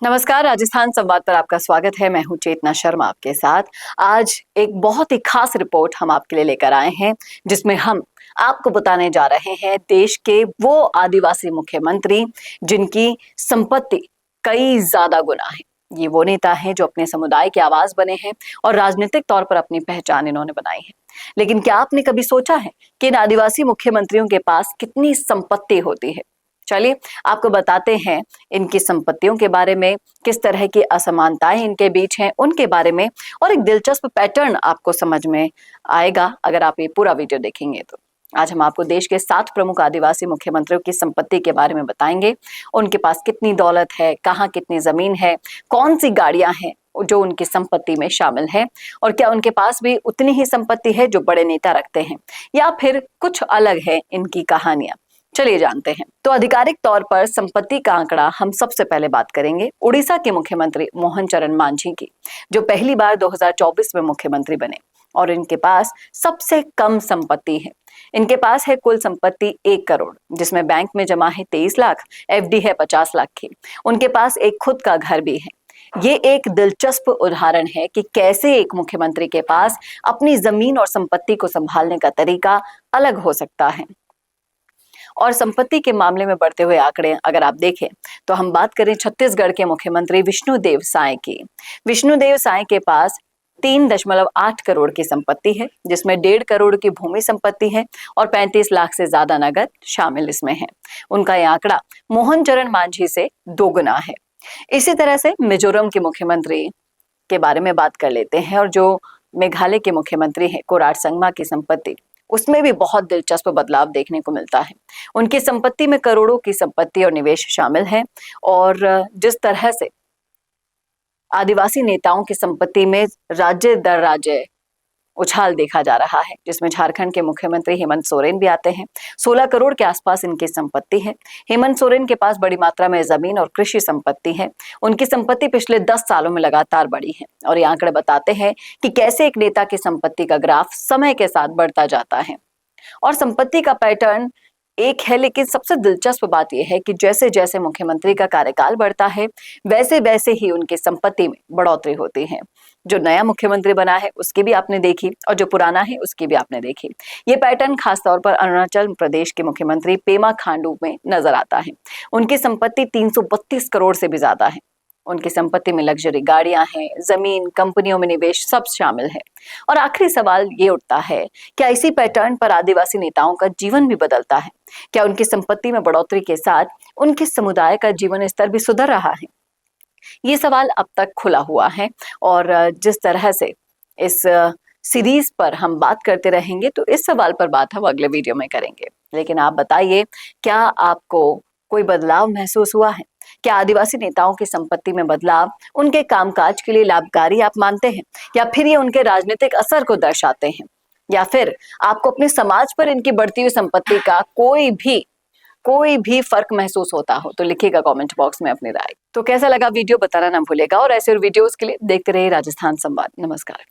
नमस्कार, राजस्थान संवाद पर आपका स्वागत है। मैं हूं चेतना शर्मा आपके साथ। आज एक बहुत ही खास रिपोर्ट हम आपके लिए लेकर आए हैं, जिसमें हम आपको बताने जा रहे हैं देश के वो आदिवासी मुख्यमंत्री जिनकी संपत्ति कई ज्यादा गुना है। ये वो नेता हैं जो अपने समुदाय की आवाज बने हैं और राजनीतिक तौर पर अपनी पहचान इन्होंने बनाई है। लेकिन क्या आपने कभी सोचा है कि इन आदिवासी मुख्यमंत्रियों के पास कितनी संपत्ति होती है? चलिए आपको बताते हैं इनकी संपत्तियों के बारे में, किस तरह की असमानताएं इनके बीच हैं उनके बारे में, और एक दिलचस्प पैटर्न आपको समझ में आएगा अगर आप ये पूरा वीडियो देखेंगे तो। आज हम आपको देश के 7 प्रमुख आदिवासी मुख्यमंत्रियों की संपत्ति के बारे में बताएंगे। उनके पास कितनी दौलत है, कहाँ कितनी जमीन है, कौन सी गाड़ियां हैं जो उनकी संपत्ति में शामिल है, और क्या उनके पास भी उतनी ही संपत्ति है जो बड़े नेता रखते हैं, या फिर कुछ अलग है इनकी कहानियां। चलिए जानते हैं। तो आधिकारिक तौर पर संपत्ति का आंकड़ा हम सबसे पहले बात करेंगे उड़ीसा के मुख्यमंत्री मोहन चरण मांझी की, जो पहली बार 2024 में मुख्यमंत्री बने, और इनके पास सबसे कम संपत्ति है। इनके पास है कुल संपत्ति 1 करोड़, जिसमें बैंक में जमा है 23 लाख, एफडी है 50 लाख की। उनके पास एक खुद का घर भी है। ये एक दिलचस्प उदाहरण है कि कैसे एक मुख्यमंत्री के पास अपनी जमीन और संपत्ति को संभालने का तरीका अलग हो सकता है। और संपत्ति के मामले में बढ़ते हुए आंकड़े अगर आप देखें तो हम बात करें छत्तीसगढ़ के मुख्यमंत्री विष्णुदेव साय की। विष्णुदेव साय के पास 3.8 करोड़ की संपत्ति है, जिसमें 1.5 करोड़ की भूमि संपत्ति है और 35 लाख से ज्यादा नगद शामिल इसमें है। उनका यह आंकड़ा मोहन चरण मांझी से 2 गुना है। इसी तरह से मिजोरम के मुख्यमंत्री के बारे में बात कर लेते हैं, और जो मेघालय के मुख्यमंत्री हैं कोरार संगमा की संपत्ति, उसमें भी बहुत दिलचस्प बदलाव देखने को मिलता है। उनकी संपत्ति में करोड़ों की संपत्ति और निवेश शामिल है, और जिस तरह से आदिवासी नेताओं की संपत्ति में राज्य दर राज्य उछाल देखा जा रहा है, जिसमें झारखंड के मुख्यमंत्री हेमंत सोरेन भी आते हैं। 16 करोड़ के आसपास इनकी संपत्ति है। हेमंत सोरेन के पास बड़ी मात्रा में जमीन और कृषि संपत्ति है। उनकी संपत्ति पिछले 10 सालों में लगातार बढ़ी है, और ये आंकड़े बताते हैं कि कैसे एक नेता की संपत्ति का ग्राफ समय के साथ बढ़ता जाता है। और संपत्ति का पैटर्न एक है, लेकिन सबसे दिलचस्प बात यह है कि जैसे जैसे मुख्यमंत्री का कार्यकाल बढ़ता है, वैसे वैसे ही उनकी संपत्ति में बढ़ोतरी होती है। जो नया मुख्यमंत्री बना है उसकी भी आपने देखी, और जो पुराना है उसकी भी आपने देखी। ये पैटर्न खासतौर पर अरुणाचल प्रदेश के मुख्यमंत्री पेमा खांडू में नजर आता है। उनकी संपत्ति 332 करोड़ से भी ज्यादा है। उनकी संपत्ति में लग्जरी गाड़ियां हैं, जमीन, कंपनियों में निवेश सब शामिल है। और आखिरी सवाल ये उठता है, क्या इसी पैटर्न पर आदिवासी नेताओं का जीवन भी बदलता है? क्या उनकी संपत्ति में बढ़ोतरी के साथ उनके समुदाय का जीवन स्तर भी सुधर रहा है? ये सवाल अब तक खुला हुआ है, और जिस तरह से इस सीरीज पर हम बात करते रहेंगे तो इस सवाल पर बात हम अगले वीडियो में करेंगे। लेकिन आप बताइए, क्या आपको कोई बदलाव महसूस हुआ है? क्या आदिवासी नेताओं की संपत्ति में बदलाव उनके कामकाज के लिए लाभकारी आप मानते हैं, या फिर ये उनके राजनीतिक असर को दर्शाते हैं, या फिर आपको अपने समाज पर इनकी बढ़ती हुई संपत्ति का कोई भी फर्क महसूस होता हो? तो लिखिएगा कमेंट बॉक्स में अपनी राय। तो कैसा लगा वीडियो बताना ना भूलेगा, और ऐसे वीडियोस के लिए देखते रहिए राजस्थान संवाद। नमस्कार।